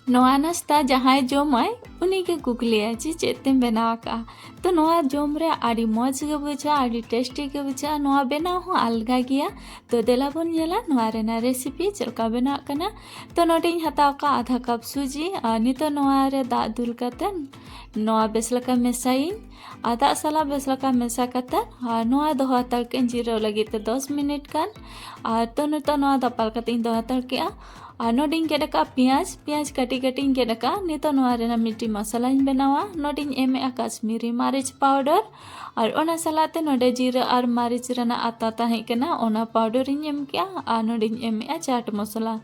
नोआ नाश्ता जहाँ जोमाय उन्हीं के कुकलिया चेद तेम बनाव का तो नोआ जोम रे आड़ी मौज के बुझा आड़ी टेस्टी के बुझा नोआ बनाव हो अलगा गया तो देला बन जेला नोआ रेना रेसिपी चलका बनाव कना तो नोटिंग हताव का आधा कप सूजी नितो नोआ रे दाग दुल कते नोआ बेसलका मेसाइन आधा साला बेसलका मेसा कते नोआ दोहा तड़के जीरो लगी तो 10 मिनट कान तो नितो नोआ दपाल कते दोहा तड़के नोडिंग केडका पियाज कटी कटिंग केडका नितो नोआ रेना मिट्टी मसालाइन बनावा नोडिंग एमे कश्मीरी मरीच पाउडर और ओना सलाते नोडे जीरा और मरीच रेना आता ताहे कना ओना पाउडर इन एम किया नोडिंग एमे चाट मसाला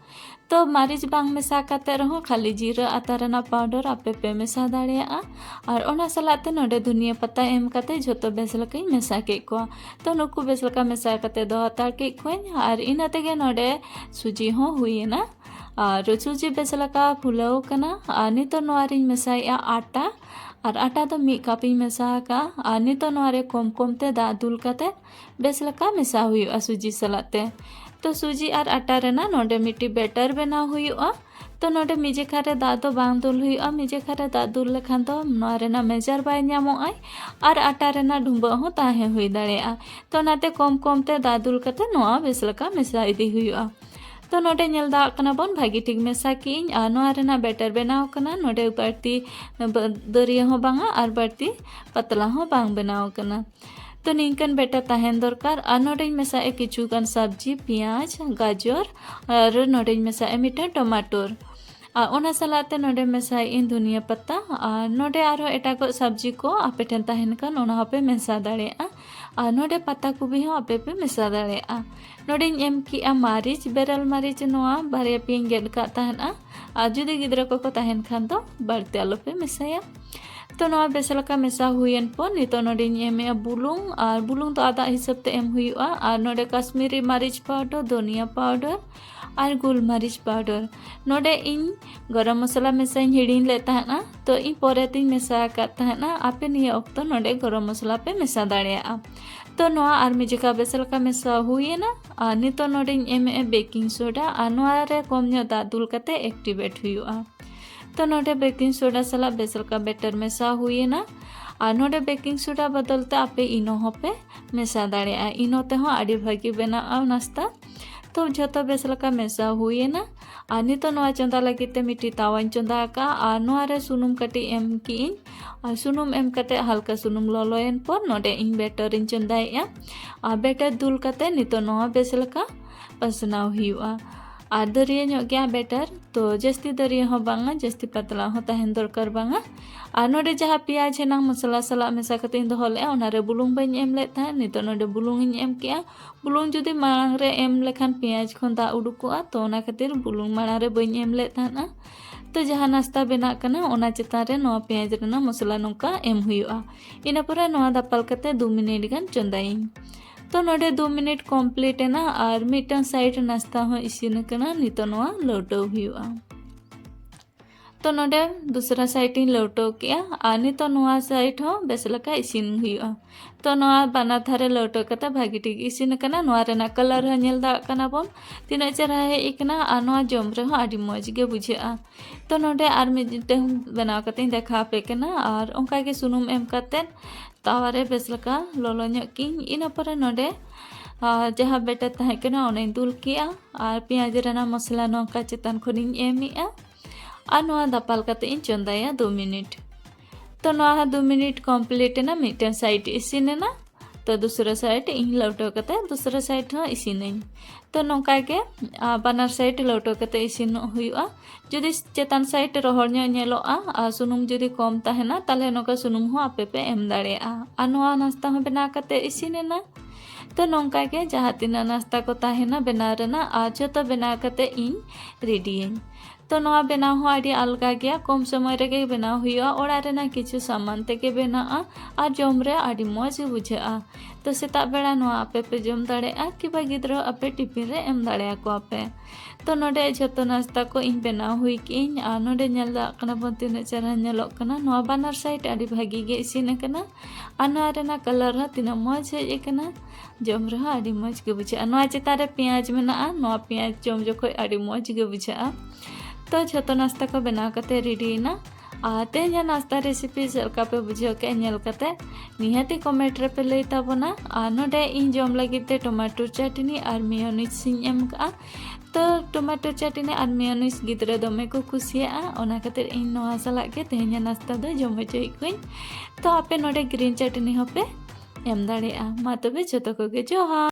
तो मरीच बांग मेसा काते रहो खाली जीरा आता रेना पाउडर आपे पे मेसा दाड़िया और ओना सलाते नोडे धनिया पत्ता एम काते झोतो बेसलका मेसा के को तो नुकु बेसलका मेसा काते दो हातार के कोइन और इना तेगे नोडे सूजी हो हुई ना और सूजी बेसलका फुलाव कना नितो नोआरिन मेसाया आटा और आटा तो मी कपिंग मेसा का नितो नोआरे कोम कोम ते दा दुल काते बेसलका मेसा हुई सूजी सलाते तो सूजी और आटा रेना नोडे मिट्टी बेटर बनाव हुआ तो नोडे मिजे खारे दा दो बांग दुल हुआ मिजे खारे दा दुल लेखान तो नोआ रेना मेजर बाय ᱧᱟᱢᱚᱜᱼᱟ और आटा रेना ढुंबा हो ताहे हुई दाड़ेया तो नाते कोम कोम ते दा दुल काते नोआ बेसलका मेसा इदी हुआ तो नोडे नेल दा कना बोन भागी ठीक मेसा की नोआ रेना बेटर बनाव कना नोडे बाड़ती दरिया हो बांगा और बाड़ती पतला हो बांग बनाव कना तो निंकन बेटर तहन दरकार और नोडे मेसा किचुगान सब्जी पियाज गाजर और नोडे मेसा मिठा टमाटर ओना सलाते नोडे मेसा इन धनिया पत्ता नोडे आरो एटाको सब्जी को आपे ठेन तहन कान ओना हपे मेसा दाड़ेया नोडे पत्ता को भी हो आपे पे मेसा दाड़ेया नोडे एम की मारिच बेरल मारिच नोआ बारे पिंग गेड का तहना जुदी गिद्रा को तहन खान तो बाड़ते आलो पे मेसाया तो नोआ बेसलका मेसा हुईन पर नितो नोडे एमे बुलुंग और बुलुंग तो आधा हिसाब ते एम हुआ और नोडे कश्मीरी मरीच पाउडर धनिया पाउडर और गोल मरीच पाउडर नोडे इन गरम मसाला मेसा हिड़ीन ले तहना तो इन पोरे तीन मेसा का तहना आपे निया ऑक्तो नोडे गरम मसाला पे मेसा दाड़ेया तो नोआ और मिजेका बेसलका मेसा हुई ना नितो नोडे एमे बेकिंग सोडा और नोआ रे कम ᱧᱚᱜ दा दुल कते एक्टिवेट हुआ तो नोडे बेकिंग सोडा सला बेसलका बेटर मेसा हुई ना और नोडे बेकिंग सोडा बदलते आपे इनो होपे मेसा दाड़ेया इनो ते हो आड़ी भागी बनाव नाश्ता तो झोतो बेसलका मेसा हुई ना नितो नोआ चंदा लगी मिट्टी तावाइन चंदा का नोआ रे सुनुम कटी एम की और सुनुम एम कते हल्का सुनुम लोलोयन पर नोडे इन बेटर इन चंदाया बेटर दुल कते नितो नोआ बेसलका पसनाव हुआ और दरिया ᱧᱚᱜ गया बेटर तो जस्ती दरिया हो बांगा जस्ती पतला हो तहन दरकार बांगा और नोडे जहाँ पियाज है ना मसाला सला मेसा कते दोहो ले ओनारे बुलुंग बाई एम ले था नितो नोडे बुलुंग इन एम किया बुलुंग जुदी मांग रे एम लेखान पियाज खन दा उडुकोआ तो ओना खातिर बुलुंग मांग रे बाई एम ले था ना तो जहाँ नाश्ता बना कना ओना चितान रे नोआ पियाज रेना मसाला नोका एम हुआ इना पुरा नोआ दापाल कते 2 मिनट गान चंदाइन तो नोडे 2 मिनट कम्प्लीट है ना और मिटन साइड नाश्ता हो इसीन कना नितो नोआ लौटो हुआ तो नोडे दूसरा साइड इन लौटो किया और नितो नोआ साइड हो बेसलका इसीन हुआ तो नोआ बना थारे लौटो कता भागी ठीक इसीन कना नोआ रेना कलर हो नेल दा कना बोन तिना चेहरा है इकना और नोआ जम रे हो आडी मौज गे बुझेआ तो नोडे आर मिटे बनाव कते देखा पे कना और ओंका के सुनुम एम कते तावारे बेसलका लोलो की इन पर नोडे जहाँ बेटर तहकना उन्हें दुल किया और पियाज रेना मसला नौका चितान खुनिन एमिया और नोआ दापाल कते इन चंदाया 2 मिनट तो नोआ 2 मिनट कम्प्लीट ना मिटन साइड इसीन ना तो दूसरा साइड इन लौटो कते दूसरा साइड हो इसीन तो नौका के बानर साइड लौटो कते इसीन हुआ जुदी चेतान साइड रोहर ᱧᱮᱞᱚᱜᱼᱟ सुनुम जुदी कम तहना ताले नौका सुनुम हो आपे पे एम दाड़ेया और नोआ नाश्ता हो बना कते इसीनेना तो नौका के जहाँ तीना नाश्ता को तहना बना रेना जो बना कते इन रेडी तो नोआ बनाव हो आड़ी अलगा गया कम समय रेगे बनाव हुआ ओड़ा रेना किछु सामान तेगे बना और जम रे आड़ी मौज बुझा तो सेता बेड़ा नोआ आपे पे जम दाड़ेया कि गिद्रा आपे टिफिन रे एम दाड़ेया को आपे तो नोडे झोतो नाश्ता को इन बनाव हुई की नोडे नेल दा कना बोन तिना चेहरा नेलोग कना नोआ बानर साइड आड़ी भागी गे इसीन कना और नोआ रेना कलर हो तिना मौज हेज कना जम रे आड़ी मौज गे बुझा नोआ चितान रे पियाज मेना नोआ पियाज जम जोखो आड़ी मौज गे बुझा तो झोतो नाश्ता को बनाव कते रेडीना और तेज नाश्ता रेसिपी चलका पे बुझाव के नेल कते निहाती कमेंट रे पे लई ताबोना और नोडे इन जम लगिते टमाटो चटनी और मेयोनीज एम का तो टमाटो चटनी और मेयोनीज गिद्रा दमे को कुसिया ओना खातिर इन नोआ साला के तेज नाश्ता दो जम होचोय कुኝ तो आपे नोडे ग्रीन चटनी होपे एम दाड़ेया मा तबे झोतो कोगे जोहार।